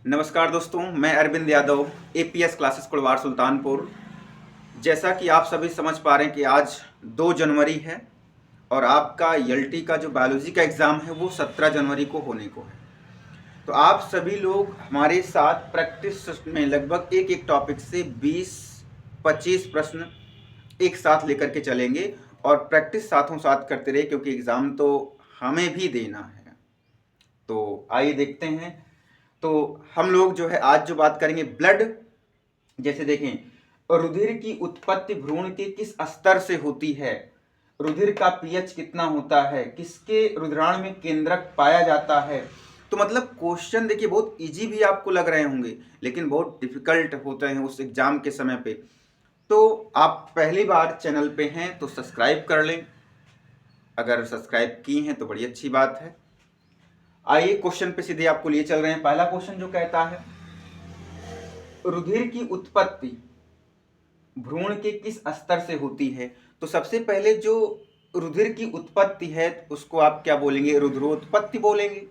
नमस्कार दोस्तों, मैं अरविंद यादव, एपीएस क्लासेस कुड़वार सुल्तानपुर। जैसा कि आप सभी समझ पा रहे हैं कि आज 2 जनवरी है और आपका एलटी का जो बायोलॉजी का एग्ज़ाम है वो 17 जनवरी को होने को है। तो आप सभी लोग हमारे साथ प्रैक्टिस में लगभग एक एक टॉपिक से 20-25 प्रश्न एक साथ लेकर के चलेंगे और प्रैक्टिस साथों साथ करते रहे, क्योंकि एग्ज़ाम तो हमें भी देना है। तो आइए देखते हैं। तो हम लोग जो है आज जो बात करेंगे ब्लड, जैसे देखें रुधिर की उत्पत्ति भ्रूण के किस स्तर से होती है, रुधिर का पीएच कितना होता है, किसके रुधिराण में केंद्रक पाया जाता है। तो मतलब क्वेश्चन देखिए बहुत इजी भी आपको लग रहे होंगे लेकिन बहुत डिफिकल्ट होते हैं उस एग्जाम के समय पे। तो आप पहली बार चैनल पे हैं तो सब्सक्राइब कर लें, अगर सब्सक्राइब की हैं तो बड़ी अच्छी बात है। आइए क्वेश्चन पे सीधे आपको लिए चल रहे हैं। पहला क्वेश्चन जो कहता है रुधिर की उत्पत्ति भ्रूण के किस स्तर से होती है। तो सबसे पहले जो रुधिर की उत्पत्ति है उसको आप क्या बोलेंगे, रुधिरोत्पत्ति बोलेंगे।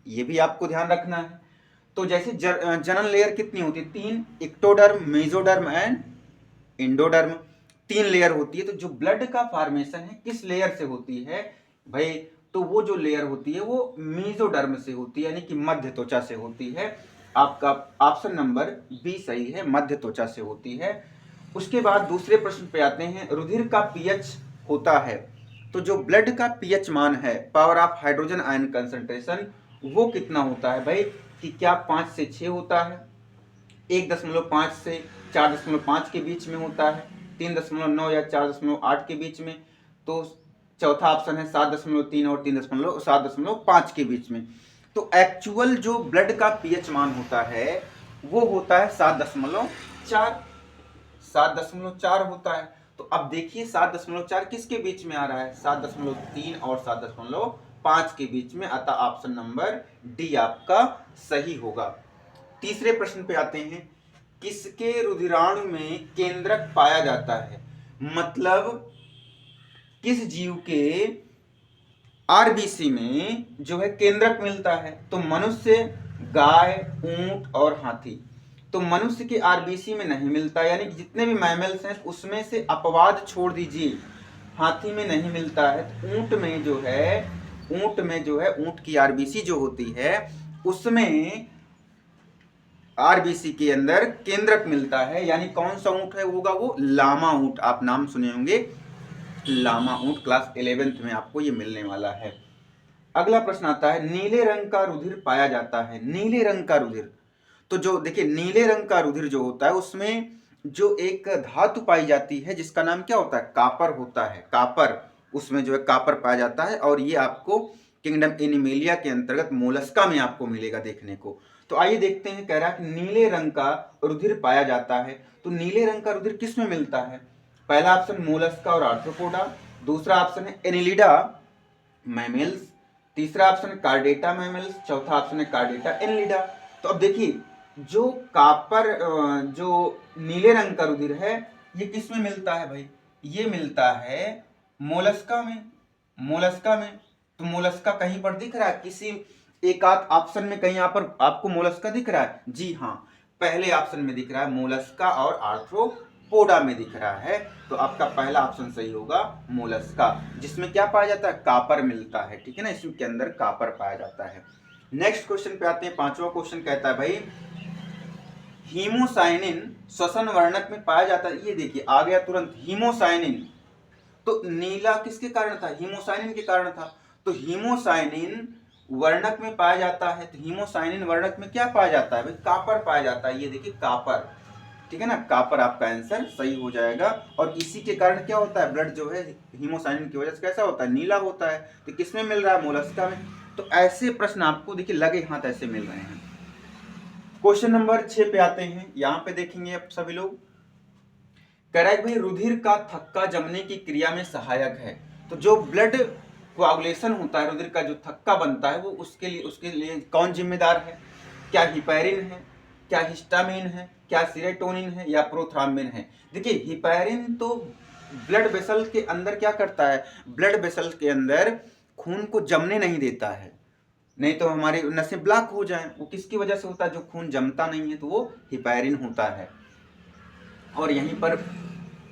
ये भी आपको ध्यान रखना है। तो जैसे जनन लेयर कितनी होती है, 3, ectoderm, mesoderm and endoderm, 3 layer होती है। तो जो ब्लड का फॉर्मेशन है किस लेयर से होती है भाई, तो वो जो लेयर होती है वो मेसोडर्म से होती है, यानी कि मध्य त्वचा से होती है। आपका ऑप्शन नंबर बी सही है, मध्य त्वचा से होती है। उसके बाद दूसरे प्रश्न पे आते हैं, रुधिर का पीएच होता है। तो जो ब्लड का पीएच मान है, power of hydrogen ion concentration, वो कितना होता है भाई, कि क्या 5 से 6 होता है, 1.5 से 4.5 के बीच में होता है, 3.9 या 4.8 के बीच में। तो चौथा ऑप्शन है 7.3 और 7.5 के बीच में। तो एक्चुअल जो ब्लड का पीएच मान होता है वो होता है 7.4 होता है। तो अब देखिए 7.4 किसके बीच में आ रहा है, 7.3 और 7.5 के बीच में, अतः ऑप्शन नंबर डी आपका सही होगा। तीसरे प्रश्न पे आते हैं, किसके रुधिराणु में केंद्रक पाया जाता है, मतलब किस जीव के आरबीसी में जो है केंद्रक मिलता है। तो मनुष्य, गाय, ऊंट और हाथी। तो मनुष्य के आरबीसी में नहीं मिलता, यानी कि जितने भी मैमल्स हैं उसमें से अपवाद छोड़ दीजिए, हाथी में नहीं मिलता है। तो ऊंट में जो है ऊंट की आरबीसी जो होती है उसमें आरबीसी के अंदर केंद्रक मिलता है, यानी कौन सा ऊंट है होगा वो लामा ऊंट। आप नाम सुने होंगे लामा ऊंट, क्लास 11th में आपको ये मिलने वाला है। अगला प्रश्न आता है, नीले रंग का रुधिर पाया जाता है, नीले रंग का रुधिर। तो जो देखिए नीले रंग का रुधिर जो होता है उसमें जो एक धातु पाई जाती है जिसका नाम क्या होता है, कापर होता है, कापर। उसमें जो है कापर पाया जाता है और ये आपको किंगडम एनिमेलिया के अंतर्गत मोलस्का में आपको मिलेगा देखने को। तो आइए देखते हैं, कह रहा है कि नीले रंग का रुधिर पाया जाता है। तो नीले रंग का रुधिर किस में मिलता है, पहला ऑप्शन मोलस्का और आर्थ्रोपोडा, दूसरा ऑप्शन है एनिलिडा मैमल्स, तीसरा ऑप्शन है कार्डेटा मैमल्स, चौथा ऑप्शन है कार्डेटा एनिलिडा। तो अब देखिए जो कापर जो नीले रंग का रुधिर है ये किस में मिलता है भाई, ये मिलता है मोलस्का में, मोलस्का में। तो मोलस्का कहीं पर दिख रहा है, किसी एक आध ऑप्शन में कहीं यहाँ पर आपको मोलस्का दिख रहा है, जी हाँ, पहले ऑप्शन में दिख रहा है मोलस्का और आर्थ्रोपोडा में दिख रहा है। तो आपका पहला ऑप्शन सही होगा मोलस्का, जिसमें क्या पाया जाता है, कापर मिलता है, ठीक है ना, इसके अंदर कापर पाया जाता है। नेक्स्ट क्वेश्चन पे आते हैं, पांचवा क्वेश्चन कहता है भाई हीमोसाइनिन श्वसन वर्णक में पाया जाता है। ये देखिए आ गया तुरंत हीमोसाइनिन, तो नीला किसके कारण था, हीमोसाइनिन के कारण था। तो हीमोसाइनिन वर्णक में पाया जाता है, तो हीमोसाइनिन वर्णक में क्या पाया जाता है भाई, कापर पाया जाता है। ये देखिए कापर, ठीक है ना, कापर आपका आंसर सही हो जाएगा। और इसी के कारण क्या होता है, ब्लड जो है हीमोसाइनिन की वजह से कैसा होता है, नीला होता है। तो किसमें मिल रहा है, मोलस्का में। तो ऐसे प्रश्न आपको देखिए लगे हाथ ऐसे मिल रहे हैं। क्वेश्चन नंबर 6 पे आते हैं, यहां पे देखेंगे आप सभी लोग, कह रहा है भाई रुधिर का थक्का जमने की क्रिया में सहायक है। तो जो ब्लड कोआगुलेशन होता है, रुधिर का जो थक्का बनता है वो उसके लिए कौन जिम्मेदार है, क्या हिपैरिन है, क्या हिस्टामिन है, क्या सीरोटोनिन है या प्रोथ्राम्बिन है। देखिए हिपैरिन तो ब्लड वेसल के अंदर क्या करता है, ब्लड वेसल के अंदर खून को जमने नहीं देता है, नहीं तो हमारी नसें ब्लॉक हो जाएं। वो किसकी वजह से होता है? जो खून जमता नहीं है तो वो हिपैरिन होता है। और यहीं पर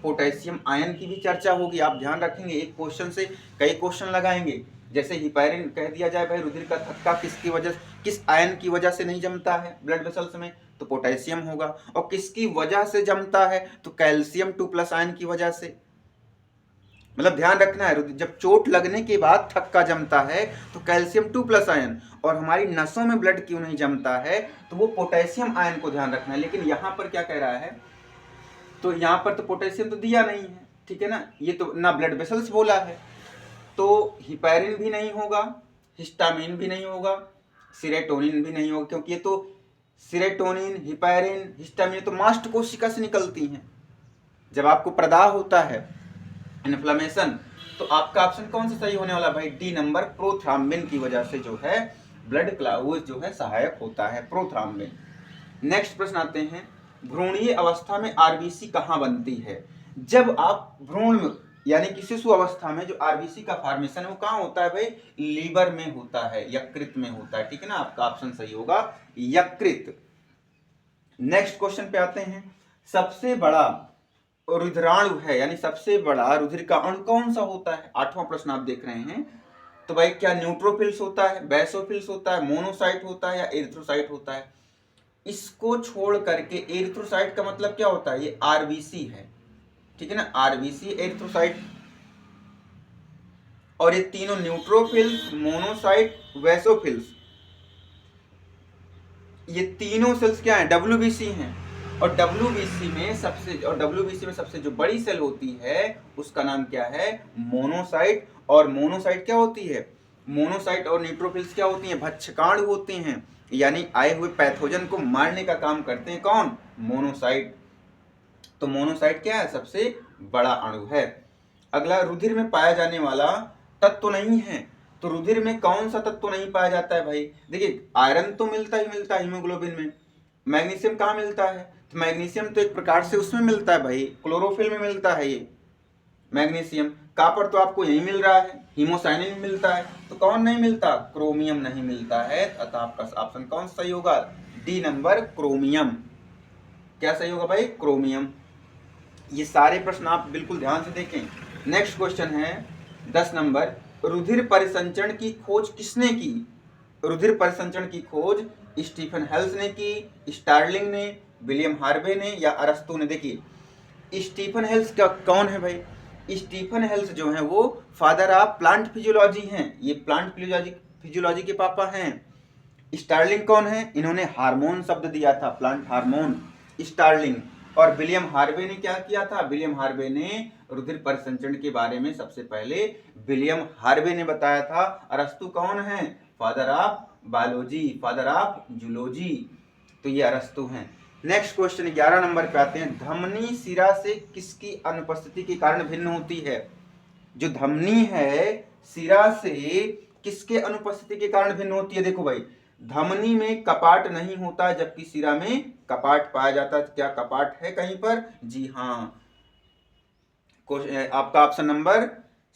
पोटेशियम आयन की भी चर्चा होगी। आप ध्यान रखेंगे, एक क्वेश्चन से कई क्वेश्चन लगाएंगे। जैसे हिपैरिन कह दिया जाए भाई रुधिर का थक्का किसकी वजह, किस आयन की वजह से नहीं जमता है ब्लड वेसल्स में, तो पोटेशियम होगा। और किसकी वजह से जमता है? तो कैल्शियम 2+ आयन की वजह से। मतलब ध्यान रखना है, जब चोट लगने के बाद थक्का जमता है तो कैल्शियम 2+ आयन, और हमारी नसों में ब्लड क्यों नहीं जमता है? तो वो पोटेशियम आयन को ध्यान रखना है। लेकिन यहाँ पर क्या कह रहा है, तो यहाँ पर तो पोटेशियम तो दिया नहीं है, ठीक है ना, ये तो ना ब्लड वेसल्स बोला है, तो हिपैरिन भी नहीं होगा, हिस्टामिन भी नहीं होगा, सीरोटोनिन भी नहीं होगा, क्योंकि ये तो सीरोटोनिन, हिपैरिन, हिस्टामिन तो मास्ट कोशिका से निकलती हैं। जब आपको प्रदाह होता है, इन्फ्लेमेशन, तो आपका ऑप्शन कौन सा सही होने वाला भाई? डी नंबर, प्रोथ्राम्बिन की वजह से जो है ब्लड क्लाउज जो है सहायक होता है, प्रोथ्राम्बिन। नेक्स्ट प्रश्न आते हैं, भ्रूणीय अवस्था में आरबीसी कहाँ बनती है? जब आप भ्रूण में यानी कि शिशु अवस्था में जो आरबीसी का फॉर्मेशन है वो कहाँ होता है भाई? लीवर में होता है, यकृत में होता है, ठीक है ना, आपका ऑप्शन सही होगा यकृत। नेक्स्ट क्वेश्चन पे आते हैं, सबसे बड़ा रुधिराणु है यानी सबसे बड़ा रुधिर का अणु कौन सा होता है? 8वां प्रश्न आप देख रहे हैं। तो भाई क्या न्यूट्रोफिल्स होता है, बेसोफिल्स होता है, मोनोसाइट होता है या एरिथ्रोसाइट होता है? इसको छोड़ करके एरिथ्रोसाइट का मतलब क्या होता है? ये आरबीसी है, ठीक है ना, आरबीसी, एरिथ्रोसाइट। और ये तीनों न्यूट्रोफिल्स, मोनोसाइट, वेसोफिल्स, ये तीनों सेल्स क्या हैं? डब्ल्यूबीसी हैं। और डब्ल्यूबीसी में सबसे जो बड़ी सेल होती है उसका नाम क्या है? मोनोसाइट। और मोनोसाइट क्या होती है? मोनोसाइट और न्यूट्रोफिल्स क्या होती हैं? भक्षकाणु होते हैं, यानी आए हुए पैथोजन को मारने का काम करते हैं। कौन? मोनोसाइट। तो मोनोसाइट क्या है? सबसे बड़ा अणु है। अगला, रुधिर में पाया जाने वाला तत्व नहीं है, तो रुधिर में कौन सा तत्व नहीं पाया जाता है भाई? देखिए, आयरन तो मिलता ही मिलता है हीमोग्लोबिन में। मैग्नीशियम कहाँ मिलता है? तो मैग्नीशियम तो एक प्रकार से उसमें मिलता है भाई, क्लोरोफिल में मिलता है ये मैग्नीशियम। कॉपर तो आपको यही मिल रहा है, हीमोसाइनिन मिलता है। तो कौन नहीं मिलता? क्रोमियम नहीं मिलता है। अतः आपका ऑप्शन कौन सही होगा? D number, chromium. क्या सही होगा भाई? क्रोमियम। ये सारे प्रश्न आप बिल्कुल ध्यान से देखें। नेक्स्ट क्वेश्चन है 10 नंबर, रुधिर परिसंचरण की खोज किसने की? रुधिर परिसंचरण की खोज स्टीफन हेल्स ने की, स्टार्लिंग ने, विलियम हार्वे ने या अरस्तु ने? देखिए, स्टीफन हेल्स का कौन है भाई? स्टीफन हेल्स जो है वो फादर ऑफ प्लांट फिजियोलॉजी हैं, ये प्लांट फिजियोलॉजी के पापा हैं। स्टार्लिंग कौन है? इन्होंने हार्मोन शब्द दिया था, प्लांट हार्मोन, स्टार्लिंग। और विलियम हार्वे ने क्या किया था? विलियम हार्वे ने रुधिर परिसंचरण के बारे में सबसे पहले विलियम हार्वे ने बताया था। अरस्तु कौन है? Father of biology, father of zoology, तो ये अरस्तु हैं। नेक्स्ट क्वेश्चन 11 नंबर पे आते हैं, धमनी शिरा से किसकी अनुपस्थिति के कारण भिन्न होती है? जो धमनी है शिरा से किसके अनुपस्थिति के कारण भिन्न होती है? देखो भाई, धमनी में कपाट नहीं होता जबकि शिरा में कपाट पाया जाता है। क्या कपाट है कहीं पर? जी हाँ, आपका ऑप्शन नंबर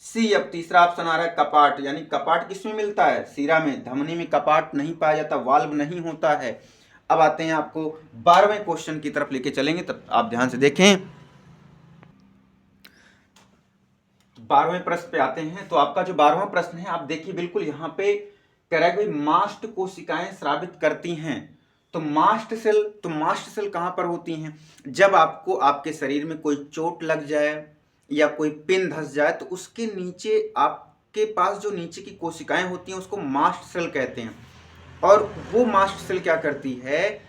सी। अब तीसरा ऑप्शन आ रहा है कपाट, यानी कपाट किसमें मिलता है? शिरा में। धमनी में कपाट नहीं पाया जाता, वाल्व नहीं होता है। अब आते हैं आपको 12वें क्वेश्चन की तरफ लेके चलेंगे, तब आप ध्यान से देखें। 12वें प्रश्न पे आते हैं। तो आपका जो 12वां प्रश्न है, आप देखिए बिल्कुल यहाँ पे कह रहा है कि मास्ट कोशिकाएं स्रावित करती हैं। तो मास्ट सेल कहाँ पर होती हैं? जब आपको आपके शरीर में कोई चोट लग जाए या कोई पिन धंस जाए तो उसके नीचे आपके पास जो नीचे की कोशिकाएं होती हैं उसको मास्ट सेल कहते हैं। और वो मास्ट सेल क्या करती है,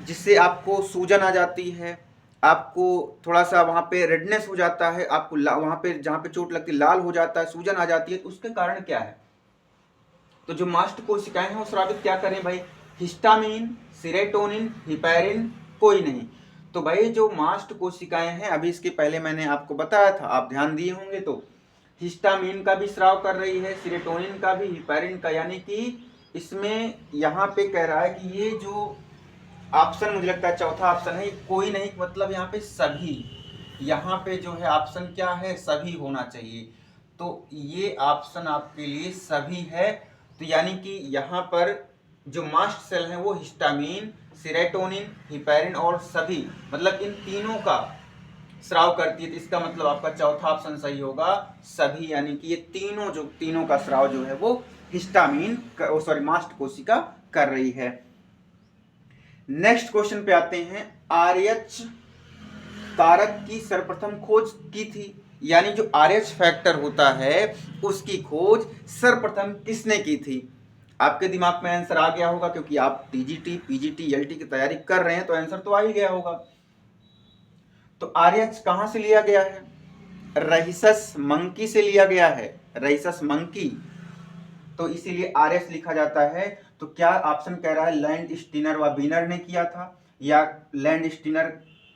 जिससे आपको सूजन आ जाती है, आपको थोड़ा सा वहाँ पे रेडनेस हो जाता है, आपको वहाँ पे जहाँ पे चोट लगती है लाल हो जाता है, सूजन आ जाती है, तो उसके कारण क्या है? तो जो मास्ट कोशिकाएं हैं वो स्रावित क्या करें भाई? हिस्टामिन, सीरोटोनिन, हिपैरिन, कोई नहीं। तो भाई जो मास्ट कोशिकाएं हैं, अभी इसके पहले मैंने आपको बताया था, आप ध्यान दिए होंगे, तो हिस्टामिन का भी स्राव कर रही है, सीरोटोनिन का भी, हिपैरिन का, यानी कि इसमें यहाँ पे कह रहा है कि ये जो ऑप्शन मुझे लगता है चौथा ऑप्शन है, कोई नहीं, मतलब यहाँ पे सभी, यहाँ पे जो है ऑप्शन क्या है? सभी होना चाहिए। तो ये ऑप्शन आपके लिए सभी है। तो यानी कि यहाँ पर जो मास्ट सेल हैं वो हिस्टामिन, सेरोटोनिन, हिपैरिन और सभी, मतलब इन तीनों का स्राव करती है। तो इसका मतलब आपका चौथा ऑप्शन सही होगा, सभी, यानी कि ये तीनों का स्राव जो है वो हिस्टामिन मास्ट कोशिका कर रही है। नेक्स्ट क्वेश्चन पे आते हैं, RH कारक की सर्वप्रथम खोज की थी, यानी जो RH फैक्टर होता है उसकी खोज सर्वप्रथम किसने की थी? आपके दिमाग में आंसर आ गया होगा, क्योंकि आप TGT, PGT, LT की तैयारी कर रहे हैं तो आंसर तो आ ही गया होगा। तो RH कहां से लिया गया है? रहीसस मंकी से लिया गया है, रहीसस मंकी, तो इसीलिए RH लिखा जाता है। तो क्या ऑप्शन कह रहा है लैंड स्टीनर व बीनर ने किया था, या लैंड स्टीनर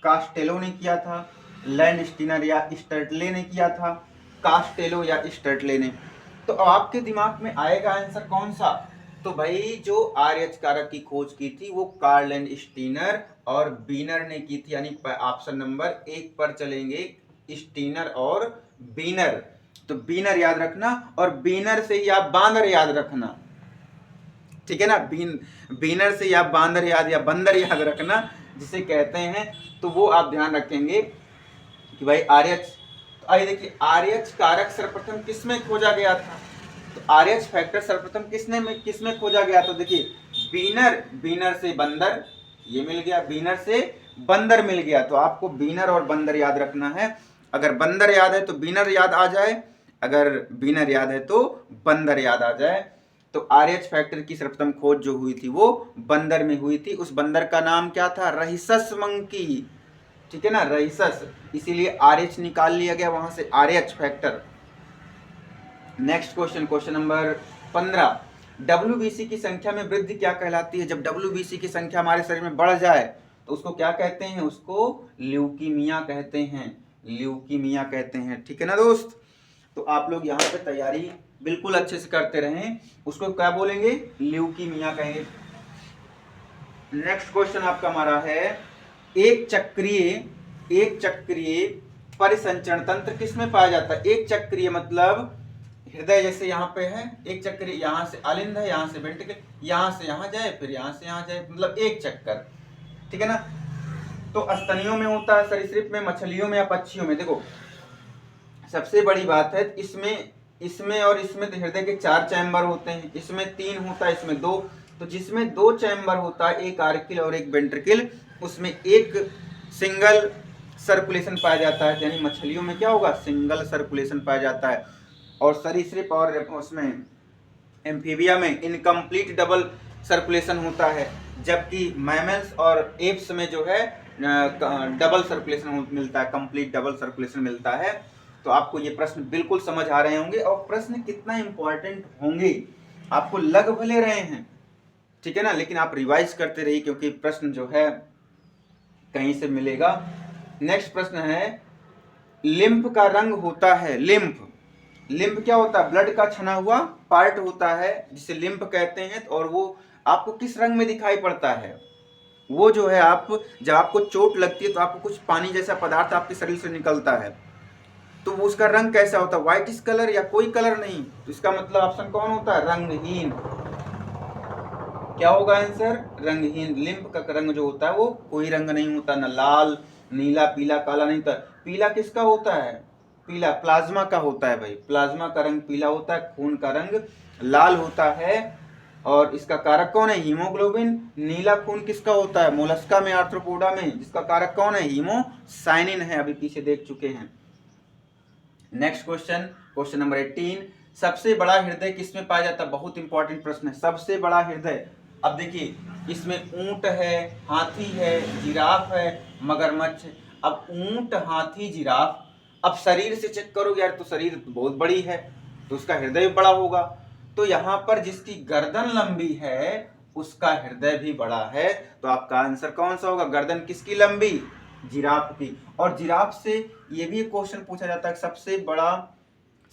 कास्टेलो ने किया था, लैंड स्टीनर या स्टर्टले ने किया था, कास्टेलो या स्टर्टले ने? तो आपके दिमाग में आएगा आंसर कौन सा? तो भाई जो RH कारक की खोज की थी वो कार्ल लैंड स्टीनर और बीनर ने की थी, यानी ऑप्शन नंबर 1 पर चलेंगे, स्टीनर और बीनर। तो बीनर याद रखना, और बीनर से ही आप बांदर याद रखना, ठीक है ना? बीनर से या बांदर याद या बंदर याद रखना जिसे कहते हैं, तो वो आप ध्यान रखेंगे कि भाई RH। तो आइए देखिए, RH कारक सर्वप्रथम किसमें खोजा गया था? तो RH फैक्टर सर्वप्रथम किसमें खोजा गया? तो देखिए, बीनर से बंदर, ये मिल गया, बीनर से बंदर मिल गया। तो आपको बीनर और बंदर याद रखना है। अगर बंदर याद है तो बीनर याद आ जाए, अगर बीनर याद है तो बंदर याद आ जाए। तो RH फैक्टर की सर्वप्रथम खोज जो हुई थी वो बंदर में हुई थी। उस बंदर का नाम क्या था? रहीसस मंकी, ठीक है ना, रहीसस, इसीलिए RH निकाल लिया गया वहां से, RH factor. Next question, question number 15, WBC की संख्या में वृद्धि क्या कहलाती है? जब WBC की संख्या हमारे शरीर में बढ़ जाए तो उसको क्या कहते हैं? उसको ल्यूकीमिया कहते हैं, ल्यूकीमिया कहते हैं, ठीक है ना दोस्त? तो आप लोग यहाँ पे तैयारी बिल्कुल अच्छे से करते रहें, उसको क्या बोलेंगे? ल्यूकीमिया कहेंगे। नेक्स्ट क्वेश्चन आपका हमारा है, एक चक्रीय परिसंचरण तंत्र किसमें पाया जाता है? एक चक्रीय मतलब हृदय जैसे यहाँ पे है, एक चक्र, यहाँ से अलिंद है, यहाँ से वेंट्रिकल, यहाँ से यहाँ जाए, फिर यहाँ से यहाँ जाए, मतलब एक चक्कर, ठीक है ना? तो स्तनियों में होता है, सरीसृप में, मछलियों में या पक्षियों में? देखो, सबसे बड़ी बात है, इसमें और इसमें तो हृदय के 4 चैम्बर होते हैं, इसमें 3 होता है, इसमें 2। तो जिसमें 2 चैम्बर होता है, एक आर्किल और एक वेंट्रिकल, उसमें एक सिंगल सर्कुलेशन पाया जाता है, यानी मछलियों में क्या होगा? सिंगल सर्कुलेशन पाया जाता है। और सरीसृप और उसमें एम्फीबिया में इनकम्प्लीट डबल सर्कुलेशन होता है, जबकि मैमल्स और एप्स में जो है डबल सर्कुलेशन मिलता है, कंप्लीट डबल सर्कुलेशन मिलता है। तो आपको ये प्रश्न बिल्कुल समझ आ रहे होंगे, और प्रश्न कितना इंपॉर्टेंट होंगे आपको लग भले रहे हैं, ठीक है ना, लेकिन आप रिवाइज करते रहिए, क्योंकि प्रश्न जो है कहीं से मिलेगा। नेक्स्ट प्रश्न है, लिम्फ का रंग होता है, लिम्फ क्या होता है? ब्लड का छना हुआ पार्ट होता है जिसे लिम्फ कहते हैं, और वो आपको किस रंग में दिखाई पड़ता है? वो जो है, आप जब आपको चोट लगती है तो आपको कुछ पानी जैसा पदार्थ आपके शरीर से निकलता है, तो वो उसका रंग कैसा होता है? व्हाइटिश कलर या कोई कलर नहीं? तो इसका मतलब ऑप्शन कौन होता है? रंगहीन। क्या होगा आंसर? रंगहीन। लिम्फ का रंग जो होता है वो कोई रंग नहीं होता, न लाल, नीला, पीला, काला नहीं होता। पीला किसका होता है? पीला प्लाज्मा का होता है भाई, प्लाज्मा का रंग पीला होता है, खून का रंग लाल होता है। और इसका कारक कौन है? हीमोग्लोबिन। नीला खून किसका होता है? मोलस्का में, आर्थ्रोपोडा में, जिसका कारक कौन है? हीमोसाइनिन है, अभी पीछे देख चुके हैं। नेक्स्ट क्वेश्चन, क्वेश्चन नंबर 18, सबसे बड़ा हृदय किसमें पाया जाता है? बहुत इंपॉर्टेंट प्रश्न है, सबसे बड़ा हृदय। अब देखिए, इसमें ऊंट है, हाथी है, जिराफ है, मगरमच्छ। अब ऊंट, हाथी, जिराफ, अब शरीर से चेक करोगे यार तो शरीर बहुत बड़ी है, तो उसका हृदय भी बड़ा होगा। तो यहाँ पर जिसकी गर्दन लंबी है उसका हृदय भी बड़ा है, तो आपका आंसर कौन सा होगा? गर्दन किसकी लंबी? जिराफ की। और जिराफ से ये भी एक क्वेश्चन पूछा जाता है,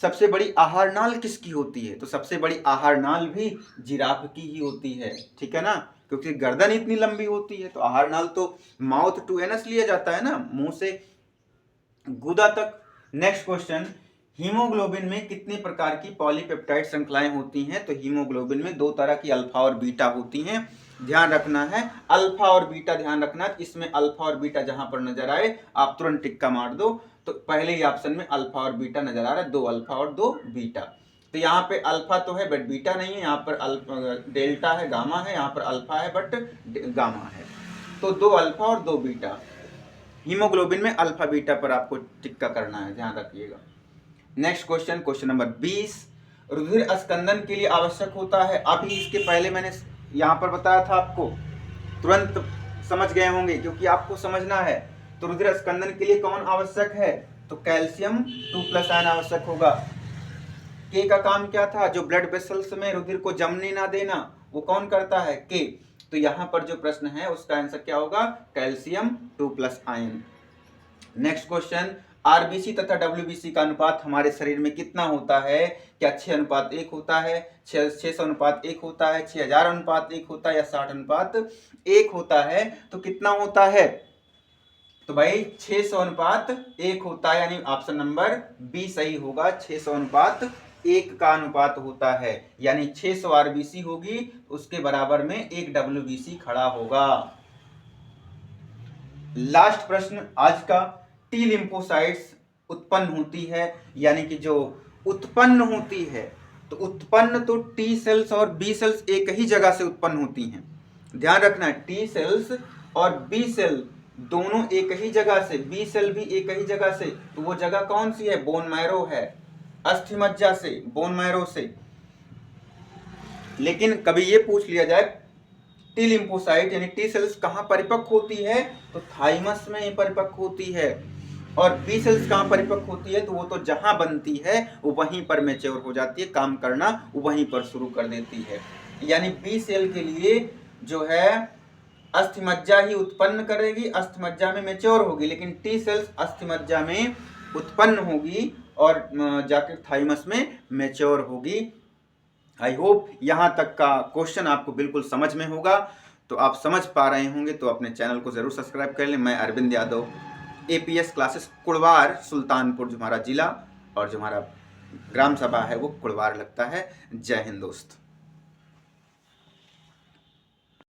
सबसे बड़ी आहार नाल किसकी होती है? तो सबसे बड़ी आहार नाल भी जिराफ की ही होती है, ठीक है ना, क्योंकि गर्दन इतनी लंबी होती है। तो आहार नाल तो माउथ टू एनस लिया जाता है ना, मुंह से गुदा तक। नेक्स्ट क्वेश्चन, हीमोग्लोबिन में कितने प्रकार की पॉलीपेप्टाइड श्रृंखलाएं होती हैं? तो हीमोग्लोबिन में 2 तरह की अल्फा और बीटा होती हैं। ध्यान रखना है, अल्फा और बीटा ध्यान रखना। इसमें अल्फा और बीटा जहां पर नजर आए आप तुरंत टिक्का मार दो। तो पहले ही ऑप्शन में अल्फा और बीटा नजर आ रहा है, 2 अल्फा और 2 बीटा। तो यहाँ पे अल्फा तो है बट बीटा नहीं है, यहाँ पर अल्फा डेल्टा है, गामा है, यहाँ पर अल्फा है बट गामा है। तो 2 अल्फा और 2 बीटा। हीमोग्लोबिन में अल्फा बीटा पर आपको टिक्का करना है, ध्यान रखिएगा। नेक्स्ट क्वेश्चन, क्वेश्चन नंबर 20, रुधिर स्कंदन के लिए आवश्यक होता है। अभी इसके पहले मैंने यहाँ पर बताया था, आपको तुरंत समझ गए होंगे क्योंकि आपको समझना है। तो रुधिर स्कंदन के लिए कौन आवश्यक है? तो कैल्शियम 2+ आयन आवश्यक होगा। के का काम क्या था? जो ब्लड वेसल्स में रुधिर को जमने ना देना, वो कौन करता है? के। तो यहाँ पर जो प्रश्न है उसका आंसर क्या होगा? Calcium 2+ ion. Next question, RBC तथा डब्ल्यूबीसी का अनुपात हमारे शरीर में कितना होता है? क्या 6:1 होता है, 600:1 होता है, 6000:1 होता है या 60:1 होता है? तो कितना होता है? तो भाई 600:1 होता है, यानी ऑप्शन नंबर बी सही होगा। 600:1 का अनुपात होता है, यानी 600 आरबीसी होगी उसके बराबर में 1 डब्ल्यूबीसी खड़ा होगा। लास्ट प्रश्न आज का, टी लिम्फोसाइट्स उत्पन्न होती है, यानी कि जो उत्पन्न होती है, तो उत्पन्न तो टी सेल्स और बी सेल्स एक ही जगह से उत्पन्न होती हैं। ध्यान रखना, टी सेल्स और बी सेल दोनों एक ही जगह से, बी सेल भी एक ही जगह से। तो वो जगह कौन सी है? बोन मैरो है, अस्थि मज्जा से, बोन मैरो से। लेकिन कभी ये पूछ लिया जाए टी लिम्फोसाइट यानी टी सेल्स कहाँ परिपक्व होती है? तो थाइमस में परिपक्व होती है। और बी सेल्स कहाँ परिपक्व होती है? तो वो तो जहां बनती है वो वहीं पर मैच्योर हो जाती है, काम करना वहीं पर शुरू कर देती है। यानी बी सेल के लिए जो है अस्थि मज्जा ही उत्पन्न करेगी, अस्थि मज्जा में मैच्योर होगी, लेकिन टी सेल्स अस्थि मज्जा में उत्पन्न होगी और जाकर थाइमस में मैच्योर होगी। आई होप यहाँ तक का क्वेश्चन आपको बिल्कुल समझ में होगा। तो आप समझ पा रहे होंगे तो अपने चैनल को जरूर सब्सक्राइब कर लें। मैं अरविंद यादव, एपीएस क्लासेस कुड़वार, सुल्तानपुर जो हमारा जिला और जो हमारा ग्राम सभा है वो कुड़वार लगता है। जय हिंद दोस्त।